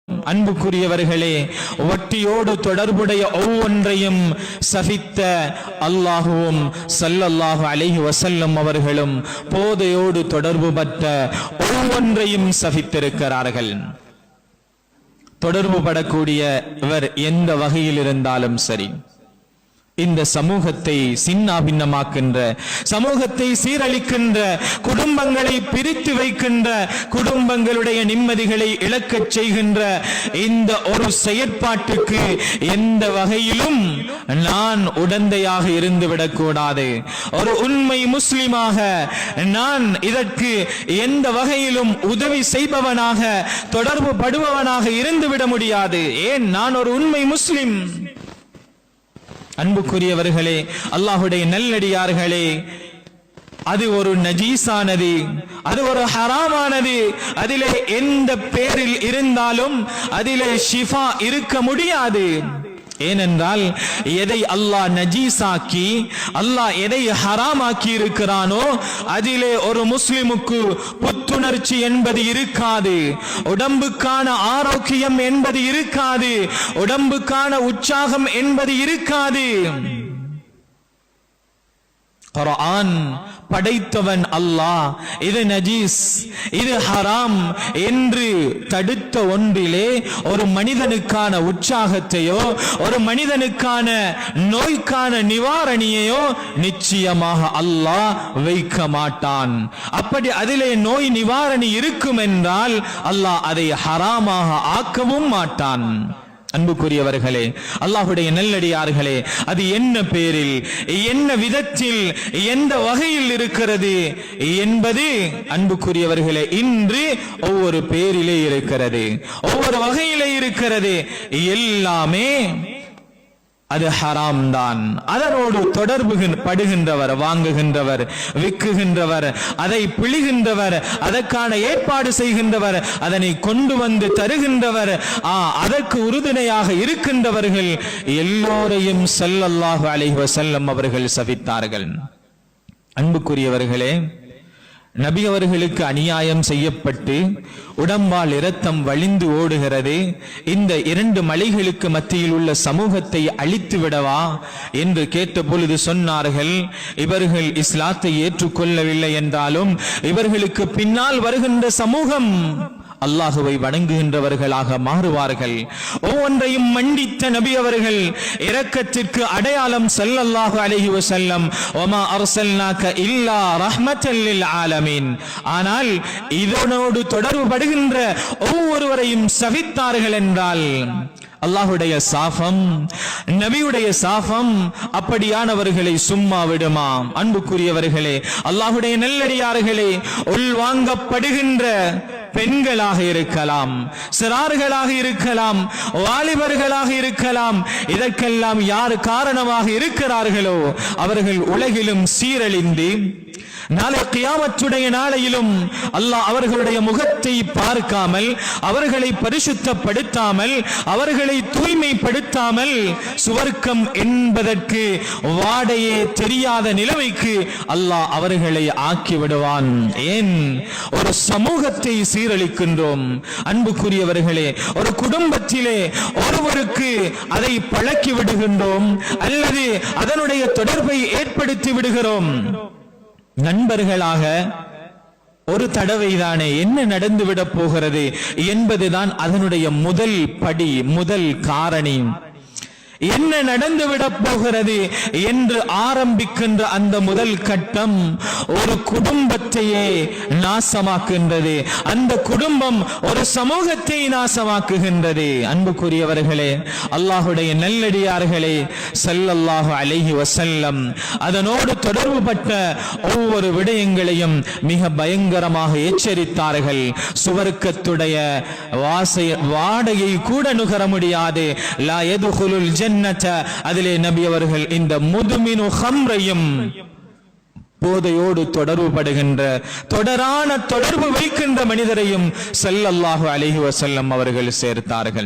அன்புக்குரியவர்களே, வட்டியோடு தொடர்புடைய ஒவ்வொன்றையும் சபித்த அல்லாஹுவும் ஸல்லல்லாஹு அலைஹி வஸல்லம் அவர்களும் போதையோடு தொடர்பு பட்ட ஒவ்வொன்றையும் சபித்திருக்கிறார்கள். தொடர்பு படக்கூடிய இவர் எந்த வகையில் இருந்தாலும் சரி, இந்த சமூகத்தை சின்னாபின்னமாக்கின்ற, சமூகத்தை சீரழிக்கின்ற, குடும்பங்களை பிரித்து வைக்கின்ற, குடும்பங்களுடைய நிம்மதிகளை இழக்கச் செய்கின்ற இந்த ஒரு செயற்பாட்டுக்கு எந்த வகையிலும் நான் உடந்தையாக இருந்துவிடக் கூடாது. ஒரு உண்மை முஸ்லிமாக நான் இதற்கு எந்த வகையிலும் உதவி செய்பவனாக, தொடர்பு படுபவனாக இருந்துவிட முடியாது. ஏன்? நான் ஒரு உண்மை முஸ்லிம். அன்புக்குரியவர்களே, அல்லாஹுடைய நல்லடியார்களே, அது ஒரு நஜீஸானது, அது ஒரு ஹராமானது. அதிலே எந்த பேரில் இருந்தாலும் அதிலே ஷிஃபா இருக்க முடியாது. ஏனென்றால் எதை அல்லாஹ் நஜீஸாக்கி, அல்லாஹ் எதை ஹராமாக்கி இருக்கிறானோ அதிலே ஒரு முஸ்லிமுக்கு புத்துணர்ச்சி என்பது இருக்காது, உடம்புக்கான ஆரோக்கியம் என்பது இருக்காது, உடம்புக்கான உற்சாகம் என்பது இருக்காது. குர்ஆன் படைத்தவன் அல்லாஹ் இது நஜீஸ், இது ஹராம் என்று தடுத்த ஒன்றிலே ஒரு மனிதனுக்கான உற்சாகத்தையோ, ஒரு மனிதனுக்கான நோய்க்கான நிவாரணியையோ நிச்சயமாக அல்லாஹ் வைக்க மாட்டான். அப்படி அதிலே நோய் நிவாரணி இருக்கும் என்றால் அல்லாஹ் அதை ஹராமாக ஆக்கவும் மாட்டான். அன்புக்குரியவர்களே, அல்லாஹுடைய நல்லடியார்களே, அது என்ன பேரில், என்ன விதத்தில், எந்த வகையில் இருக்கிறது என்பது அன்புக்குரியவர்களே இன்று ஒவ்வொரு பேரிலே இருக்கிறது, ஒவ்வொரு வகையிலே இருக்கிறது. எல்லாமே அது ஹராம் தான். அதனோடு தொடர்பு படுகின்றவர், வாங்குகின்றவர், விற்குகின்றவர், அதை பிழிகின்றவர், அதற்கான ஏற்பாடு செய்கின்றவர், அதனை கொண்டு வந்து தருகின்றவர், அதற்கு உறுதுணையாக இருக்கின்றவர்கள் எல்லோரையும் ஸல்லல்லாஹு அலைஹி வஸல்லம் அவர்கள் சபித்தார்கள். அன்புக்குரியவர்களே, நபி அவர்களுக்கு அநியாயம் செய்யப்பட்டு உடம்பால் இரத்தம் வழிந்து ஓடுகிறது. இந்த இரண்டு மலைகளுக்கு மத்தியில் உள்ள சமூகத்தை அழித்து விடவா என்று கேட்ட பொழுது சொன்னார்கள், இவர்கள் இஸ்லாத்தை ஏற்றுக்கொள்ளவில்லை என்றாலும் இவர்களுக்கு பின்னால் வருகின்ற சமூகம் அல்லாஹுவை வணங்குகின்றவர்களாக மாறுவார்கள். ஒவ்வொன்றையும் மண்டித்த நபி அவர்கள் இரக்கத்திற்கு அடையாளம் ஸல்லல்லாஹு அலைஹி வஸல்லம், வமா அர்ஸல்னாக இல்லா ரஹ்மத்தல் லில் ஆலமீன். ஆனால் இதனோடு தொடர்பு படுகின்ற ஒவ்வொருவரையும் சபித்தார்கள் என்றால் அல்லாஹுடைய சாபம், நபியுடைய சாபம் அப்படியானவர்களை சும்மா விடுமா? அன்புக்குரியவர்களே, அல்லாஹுடைய நல்லடியார்களே, உள்வாங்கப்படுகின்ற பெண்களாக இருக்கலாம், சிறார்களாக இருக்கலாம், வாலிபர்களாக இருக்கலாம், இதற்கெல்லாம் யார் காரணமாக இருக்கிறார்களோ அவர்கள் உலகிலும் சீரழிந்து நாளை கியாமத்துடைய நாளையிலும் அல்லாஹ் அவர்களுடைய முகத்தை பார்க்காமல், அவர்களை பரிசுத்தப்படுத்தாமல், அவர்களை தூய்மைப்படுத்தாமல் சுவர்க்கம் என்பதற்கு வாடையே தெரியாத நிலைமைக்கு அல்லாஹ் அவர்களை ஆக்கி விடுவான். ஏன்? ஒரு சமூகத்தை சீரழிக்கின்றோம். அன்புக்குரியவர்களே, ஒரு குடும்பத்திலே ஒருவருக்கு அதை பழக்கி விடுகின்றோம் அல்லது அதனுடைய தொடர்பை ஏற்படுத்தி விடுகிறோம். நண்பர்களாக ஒரு தடவை தானே, என்ன நடந்துவிடப் போகிறது என்பதுதான் அதனுடைய முதல் படி, முதல் காரணி. என்ன நடந்துவிடப் போகிறது என்று ஆரம்பிக்கின்ற அந்த முதல் கட்டம் ஒரு குடும்பத்தையே நாசமாக்குகின்றது. அந்த குடும்பம் ஒரு சமூகத்தை நாசமாக்குகின்றது. அன்புக்குரியவர்களே, அல்லாஹுடைய நல்லடியார்களே, ஸல்லல்லாஹு அலைஹி வஸல்லம் அதனோடு தொடர்புபட்ட ஒவ்வொரு விடயங்களையும் மிக பயங்கரமாக எச்சரித்தார்கள். சுவர்க்கத்துடைய வாடையை கூட நுகர முடியாது. லா யதுகுலுல் ஜன்னத, அதிலே நபி அவர்கள் இந்த முதுமினு ஹம்ரையும், போதையோடு தொடர்பு படுகின்ற, தொடரான தொடர்பு வைக்கின்ற மனிதரையும் ஸல்லல்லாஹு அலைஹி வஸல்லம் அவர்கள் சேர்த்தார்கள்.